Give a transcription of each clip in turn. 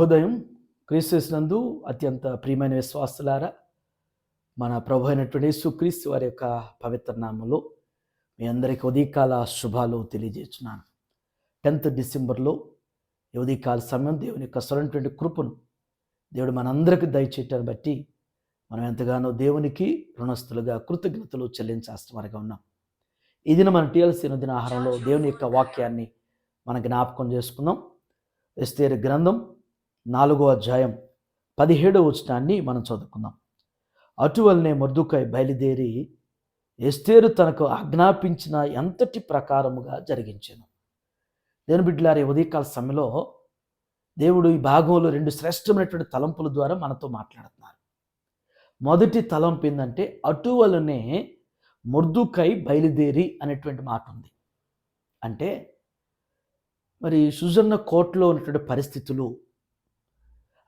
శుభోదయం. క్రీస్తునందు అత్యంత ప్రియమైన విశ్వాసులారా, మన ప్రభు అయినటువంటి యేసుక్రీస్తు వారి యొక్క పవిత్ర నామములో మీ అందరికీ ఉదయకాల శుభాలు తెలియజేస్తున్నాను. 10th డిసెంబర్లో ఈ ఉదయకాల సమయం దేవుని యొక్క అసలైనటువంటి కృపను దేవుడు మనందరికీ దయచేయటాన్ని బట్టి మనం ఎంతగానో దేవునికి రుణస్థులుగా కృతజ్ఞతలు చెల్లించాల్సిన వారిగా ఉన్నాం. ఈ దిన మన టీఎల్సీ దిన ఆహారంలో దేవుని యొక్క వాక్యాన్ని మనం జ్ఞాపకం చేసుకుందాం. ఎస్తేరు గ్రంథం 4వ అధ్యాయం 17వ వచనాన్ని మనం చదువుకుందాం. అటువలనే మొర్దెకై బయలుదేరి ఎస్తేరు తనకు ఆజ్ఞాపించిన ఎంతటి ప్రకారముగా జరిగించెను. దేవుని బిడ్డలారా, ఉదయకాల సమయంలో దేవుడు ఈ భాగంలో 2 శ్రేష్టమైనటువంటి తలంపుల ద్వారా మనతో మాట్లాడుతున్నారు. మొదటి తలంపు ఏంటంటే, అటువలనే మొర్దెకై బయలుదేరి అనేటువంటి మాట ఉంది. అంటే మరి సుజన్న కోటలో ఉన్నటువంటి పరిస్థితులు,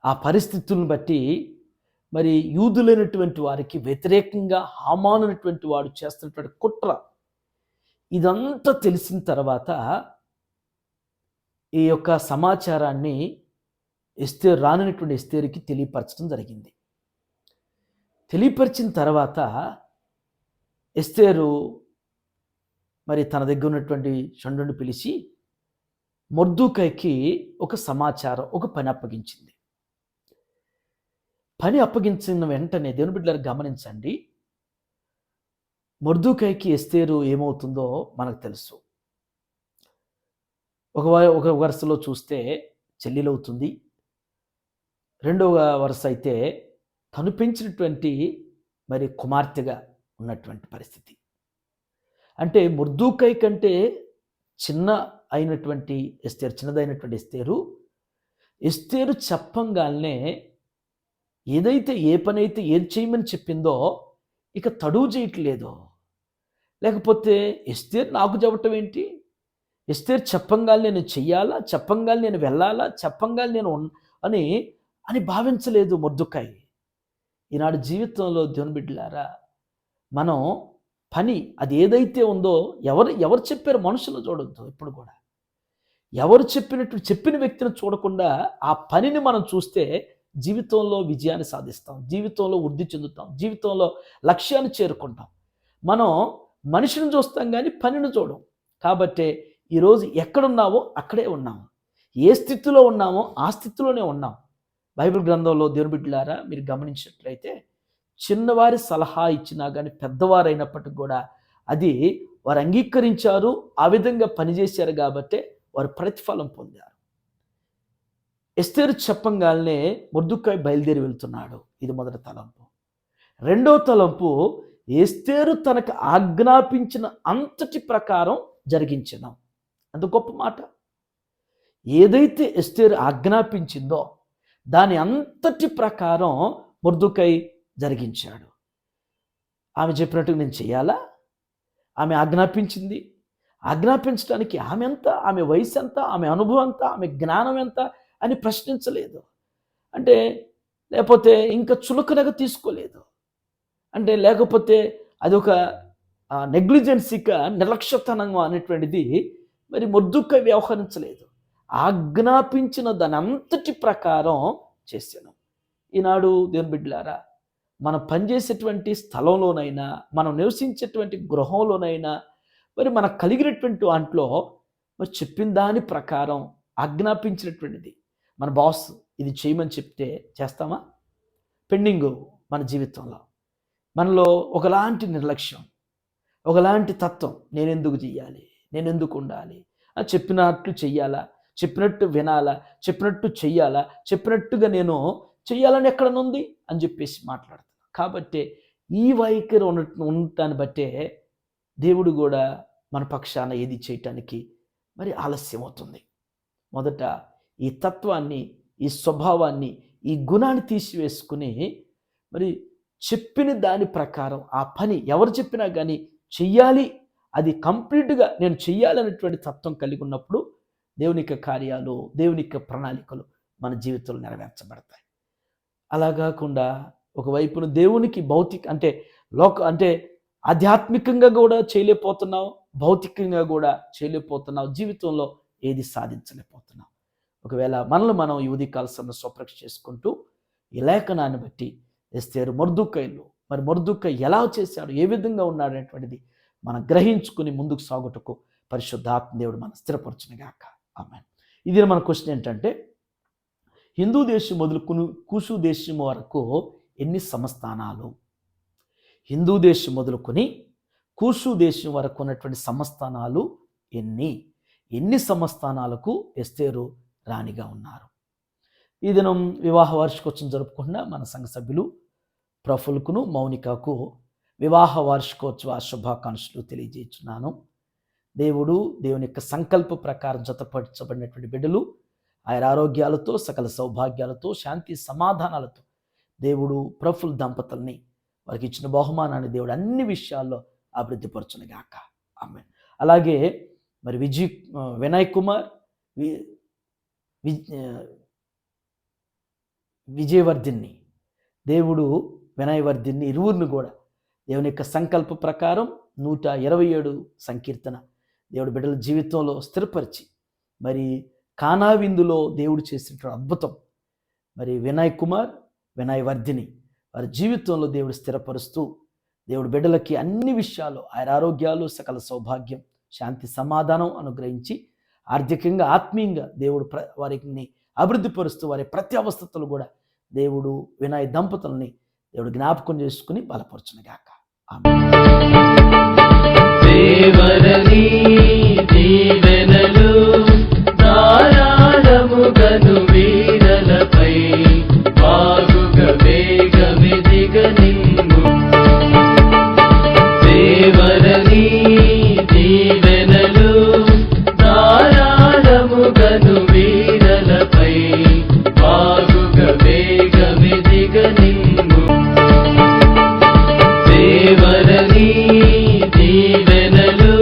ఆ పరిస్థితులను బట్టి మరి యూదులైనటువంటి వారికి వ్యతిరేకంగా హామాను అనేటువంటి వాడు చేస్తున్నటువంటి కుట్ర, ఇదంతా తెలిసిన తర్వాత ఈ యొక్క సమాచారాన్ని రానటువంటి ఎస్తేరుకి తెలియపరచడం జరిగింది. తెలియపరిచిన తర్వాత ఎస్తేరు మరి తన దగ్గర ఉన్నటువంటి షండుని పిలిచి మొర్దెకైకి ఒక సమాచారం, ఒక పని అప్పగించింది. పని అప్పగించిన వెంటనే దేవుని బిడ్డలారా గమనించండి, మొర్దెకైకి ఎస్తేరు ఏమవుతుందో మనకు తెలుసు. ఒక వరుసలో చూస్తే చెల్లెలవుతుంది. రెండవ వరుస అయితే తను పెంచినటువంటి మరి కుమార్తెగా ఉన్నటువంటి పరిస్థితి. అంటే మొర్దెకై కంటే చిన్నదైనటువంటి ఎస్తేరు చెప్పంగానే ఏదైతే ఏ పనైతే ఏది చేయమని చెప్పిందో ఇక తడువు చేయట్లేదు. లేకపోతే ఎస్తేరు నాకు చెప్పటం ఏంటి, ఎస్తేరు చెప్పంగానే నేను చెయ్యాలా, చెప్పంగానే నేను వెళ్ళాలా, చెప్పంగానే నేను అని భావించలేదు మొర్దెకై. ఈనాడు జీవితంలో దేవుని బిడ్డలారా, మనం పని అది ఏదైతే ఉందో ఎవరు చెప్పారు మనుషులు చూడొద్దు. ఎప్పుడు కూడా ఎవరు చెప్పిన వ్యక్తిని చూడకుండా ఆ పనిని మనం చూస్తే జీవితంలో విజయాన్ని సాధిస్తాం, జీవితంలో వృద్ధి చెందుతాం, జీవితంలో లక్ష్యాన్ని చేరుకుంటాం. మనం మనిషిని చూస్తాం కానీ పనిని చూడం. కాబట్టి ఈరోజు ఎక్కడున్నావో అక్కడే ఉన్నాము, ఏ స్థితిలో ఉన్నామో ఆ స్థితిలోనే ఉన్నాం. బైబిల్ గ్రంథంలో దేవుని బిడ్డలారా మీరు గమనించినట్లయితే, చిన్నవారి సలహా ఇచ్చినా కానీ పెద్దవారైనప్పటికి కూడా అది వారు అంగీకరించారు, ఆ విధంగా పనిచేశారు కాబట్టి వారు ప్రతిఫలం పొందారు. ఎస్తేరు చెప్పంగానే మొర్దెకై బయలుదేరి వెళ్తున్నాడు. ఇది మొదటి తలంపు. రెండో తలంపు, ఎస్తేరు తనకు ఆజ్ఞాపించిన అంతటి ప్రకారం జరిగించెను. అంత గొప్ప మాట. ఏదైతే ఎస్తేరు ఆజ్ఞాపించిందో దాని అంతటి ప్రకారం మొర్దెకై జరిగించాడు. ఆమె చెప్పినట్టుగా నేను చేయాలా? ఆమె ఆజ్ఞాపించింది. ఆజ్ఞాపించడానికి ఆమె ఎంత, ఆమె వయసు ఎంత, ఆమె అనుభవం ఎంత, ఆమె జ్ఞానం ఎంత అని ప్రశ్నించలేదు. అంటే లేకపోతే ఇంకా చులకనగా తీసుకోలేదు. అంటే లేకపోతే అదొక నెగ్లిజెన్సీగా, నిర్లక్ష్యతనం అనేటువంటిది మరి మొర్దెకై వ్యవహరించలేదు. ఆజ్ఞాపించిన దాని అంతటి ప్రకారం చేశాను. ఈనాడు దేవుని బిడ్డలారా, మనం పనిచేసేటువంటి స్థలంలోనైనా, మనం నివసించేటువంటి గృహంలోనైనా, మరి మనకు కలిగినటువంటి వాటిలో మరి చెప్పిన దాని ప్రకారం ఆజ్ఞాపించినటువంటిది మన బాస్ ఇది చేయమని చెప్తే చేస్తామా? పెండింగు మన జీవితంలో, మనలో ఒకలాంటి నిర్లక్ష్యం, ఒకలాంటి తత్వం, నేనెందుకు చెయ్యాలి, నేనెందుకు ఉండాలి, చెప్పినట్లు చెయ్యాలా, చెప్పినట్టు వినాలా, చెప్పినట్టు చెయ్యాలా, చెప్పినట్టుగా నేను చెయ్యాలని ఎక్కడనుంది అని చెప్పేసి మాట్లాడతాను. కాబట్టి ఈ వైఖరి ఉండటాన్ని బట్టే దేవుడు కూడా మన పక్షాన ఏది చేయటానికి మరి ఆలస్యం అవుతుంది. మొదట ఈ తత్వాన్ని, ఈ స్వభావాన్ని, ఈ గుణాన్ని తీసివేసుకుని మరి చెప్పిన దాని ప్రకారం ఆ పని ఎవరు చెప్పినా కానీ చెయ్యాలి, అది కంప్లీట్గా నేను చెయ్యాలనేటువంటి తత్వం కలిగి ఉన్నప్పుడు దేవుని యొక్క కార్యాలు, దేవుని యొక్క ప్రణాళికలు మన జీవితంలో నెరవేర్చబడతాయి. అలా కాకుండా ఒకవైపున దేవునికి అంటే ఆధ్యాత్మికంగా కూడా చేయలేకపోతున్నావు, భౌతికంగా కూడా చేయలేకపోతున్నావు, జీవితంలో ఏది సాధించలేకపోతున్నావు. ఒకవేళ మనల్ని మనం ఈ ఉదయకాల సమయంలో స్వపరీక్ష చేసుకుంటూ ఈ లేఖనాన్ని బట్టి ఎస్తేరు మొర్దుకైలు మరి మొర్దుకై ఎలా చేశాడు, ఏ విధంగా ఉన్నాడు అనేటువంటిది మనం గ్రహించుకుని ముందుకు సాగుటకు పరిశుద్ధాత్మ దేవుడు మనం స్థిరపరచునుగాక. ఆమేన్. ఇది మన క్వశ్చన్ ఏంటంటే, హిందూ దేశం మొదలుకుని కూషు దేశం వరకు ఎన్ని సంస్థానాలు? హిందూ దేశం మొదలుకొని కూషు దేశం వరకు ఉన్నటువంటి సంస్థానాలు ఎన్ని సంస్థానాలకు ఎస్తేరు రాణిగా ఉన్నారు? ఈ దినం వివాహ వార్షికోత్సవం జరుపుకున్న మన సంఘ సభ్యులు ప్రఫుల్కును మౌనికకు వివాహ వార్షికోత్సవ శుభాకాంక్షలు తెలియజేస్తున్నాను. దేవుని యొక్క సంకల్ప ప్రకారం జతపరచబడినటువంటి బిడ్డలు ఆయన ఆరోగ్యాలతో, సకల సౌభాగ్యాలతో, శాంతి సమాధానాలతో దేవుడు ప్రఫుల్ దంపతుల్ని వారికి ఇచ్చిన బహుమానాన్ని దేవుడు అన్ని విషయాల్లో అభివృద్ధిపరచునుగాక. ఆమేన్. అలాగే మరి వినయ్ కుమార్, విజయవర్ధిని, దేవుడు వినయవర్ధిని ఇరువురిని కూడా దేవుని యొక్క సంకల్ప ప్రకారం 127 సంకీర్తన దేవుడు బిడ్డల జీవితంలో స్థిరపరిచి మరి కానా విందులో దేవుడు చేసినటువంటి అద్భుతం మరి వినయ్ కుమార్, వినయవర్ధిని వారి జీవితంలో దేవుడు స్థిరపరుస్తూ దేవుడు బిడ్డలకి అన్ని విషయాలు ఆయన ఆరోగ్యాలు, సకల సౌభాగ్యం, శాంతి సమాధానం అనుగ్రహించి ఆర్థికంగా, ఆత్మీయంగా దేవుడు వారిని అభివృద్ధిపరుస్తూ వారి ప్రతి అవస్థతలు కూడా దేవుడు వినయ్ దంపతుల్ని దేవుడు జ్ఞాపకం చేసుకుని బలపరచునుగాక. దేవరని దీవెనలు ధారాళముగను వీరలపై బాగుగా వేగమెదిగ నిన్ను. దేవరని దీవెనలు ధారాళముగను వీరలపై బాగుగా వేగమెదిగ నిన్ను. దేవరని దీవెనలు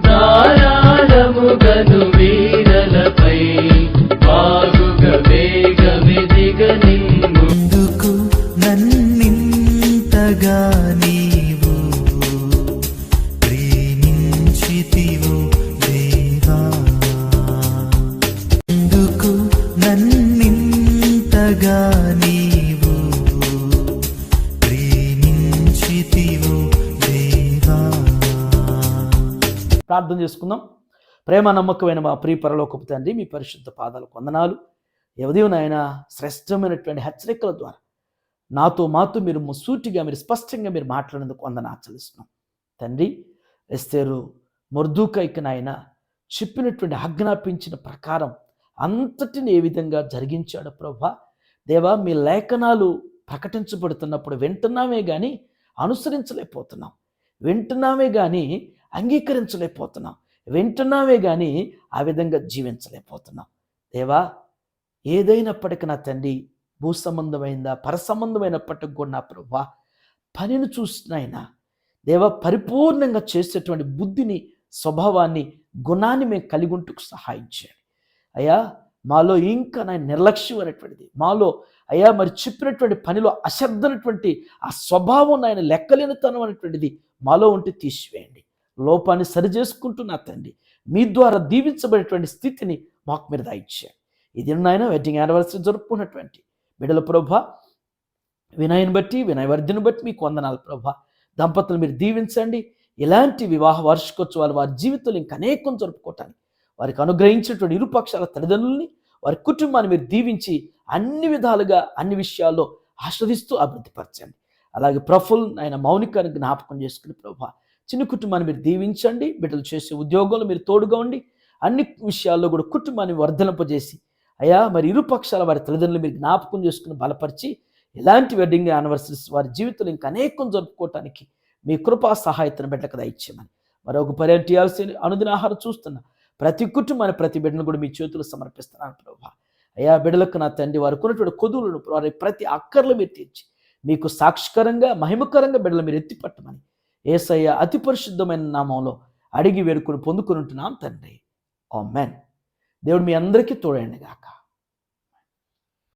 ధారాళముగను వీరలపై బాగుగా వేగమెదిగ నిన్ను. ఎందుకు నన్నింతగా నీవు ప్రేమించితివో దేవా? ఎందుకు నన్నింతగా నీవు ప్రేమించితివో దేవా? ప్రార్థన చేసుకుందాం. ప్రేమ నమ్మకమైన మా ప్రియ పరలోకపు తండ్రి, మీ పరిశుద్ధ పాదాలకు వందనాలు. ఉదయం నాయన శ్రేష్టమైనటువంటి హెచ్చరికల ద్వారా మాతో మీరు సూటిగా, మీరు స్పష్టంగా మీరు మాట్లాడేందుకు వందనాలు చెల్లిస్తున్నాం తండ్రి. ఎస్తేరు మొర్దుకైకి నాయన చెప్పినటువంటి ఆజ్ఞాపించిన ప్రకారం అంతటిని ఏ విధంగా జరిగించాడు ప్రభా. దేవా, మీ లేఖనాలు ప్రకటించబడుతున్నప్పుడు వింటున్నామే కానీ అనుసరించలేకపోతున్నాం, వింటున్నామే కానీ అంగీకరించలేకపోతున్నాం, వింటున్నామే కానీ ఆ విధంగా జీవించలేకపోతున్నాం. దేవా, ఏదైనప్పటికీ నా తండ్రి, భూ సంబంధమైందా పరసంబంధమైనప్పటికి కూడా నా ప్రభా, పనిని చూసినైనా దేవా పరిపూర్ణంగా చేసేటువంటి బుద్ధిని, స్వభావాన్ని, గుణాన్ని మేము కలిగి ఉంటూ సహాయం చేయండి అయ్యా. మాలో ఇంకా నేను నిర్లక్ష్యం అనేటువంటిది, మాలో అయ్యా మరి చెప్పినటువంటి పనిలో అశ్రద్ధనటువంటి ఆ స్వభావం, ఆయన లెక్కలేనితనం అనేటువంటిది మాలో ఉంటే తీసివేయండి. లోపాన్ని సరిచేసుకుంటూ నా తండ్రి మీ ద్వారా దీవించబడేటువంటి స్థితిని మాకు మీరు దయచేయండి. ఇది నాయన వెడ్డింగ్ యానివర్సరీ జరుపుకున్నటువంటి బిడ్డల ప్రభా, వినయని బట్టి, వినయవర్ధిని బట్టి మీకు వందనాలు ప్రభా. దంపతులు మీరు దీవించండి. ఇలాంటి వివాహ వార్షికోత్సవాలు వారి జీవితంలో ఇంకా అనేకం జరుపుకోవటానికి వారికి అనుగ్రహించినటువంటి ఇరుపక్షాల తల్లిదండ్రులని, వారి కుటుంబాన్ని మీరు దీవించి అన్ని విధాలుగా అన్ని విషయాల్లో ఆస్వాదిస్తూ అభివృద్ధిపరచండి. అలాగే ప్రఫుల్ ఆయన మౌనికను జ్ఞాపకం చేసుకుని ప్రభా, చిన్న కుటుంబాన్ని మీరు దీవించండి. బిడ్డలు చేసే ఉద్యోగంలో మీరు తోడుగా ఉండి అన్ని విషయాల్లో కూడా కుటుంబాన్ని వర్ధలింపజేసి అయ్యా మరి ఇరుపక్షాల వారి తల్లిదండ్రులు మీరు జ్ఞాపకం చేసుకుని బలపరిచి ఇలాంటి వెడ్డింగ్ యానివర్సరీస్ వారి జీవితంలో ఇంకా అనేకం జరుపుకోవటానికి మీ కృపా సహాయతను బిడ్డలకు దయచేయమని మరొక పర్యటియాల్సిన అనుదిన ఆహారం చూస్తున్న ప్రతి కుటుంబాన్ని, ప్రతి బిడ్డను కూడా మీ చేతులు సమర్పిస్తున్నాను ప్రభా. అయ్యా బిడ్డలకు నా తండ్రి వారు కొన్నటువంటి కొదువులను వారి ప్రతి అక్కర్లు మీరు తీర్చి మీకు సాక్షికరంగా, మహిమకరంగా బిడ్డలు మీరు ఎత్తిపట్టమని యేసయ్య అతి పరిశుద్ధమైన నామంలో అడిగి వేడుకొని పొందుకొని ఉంటున్నాం తండ్రి. ఆమేన్. దేవుడు మీ అందరికీ తోడైండి గాక.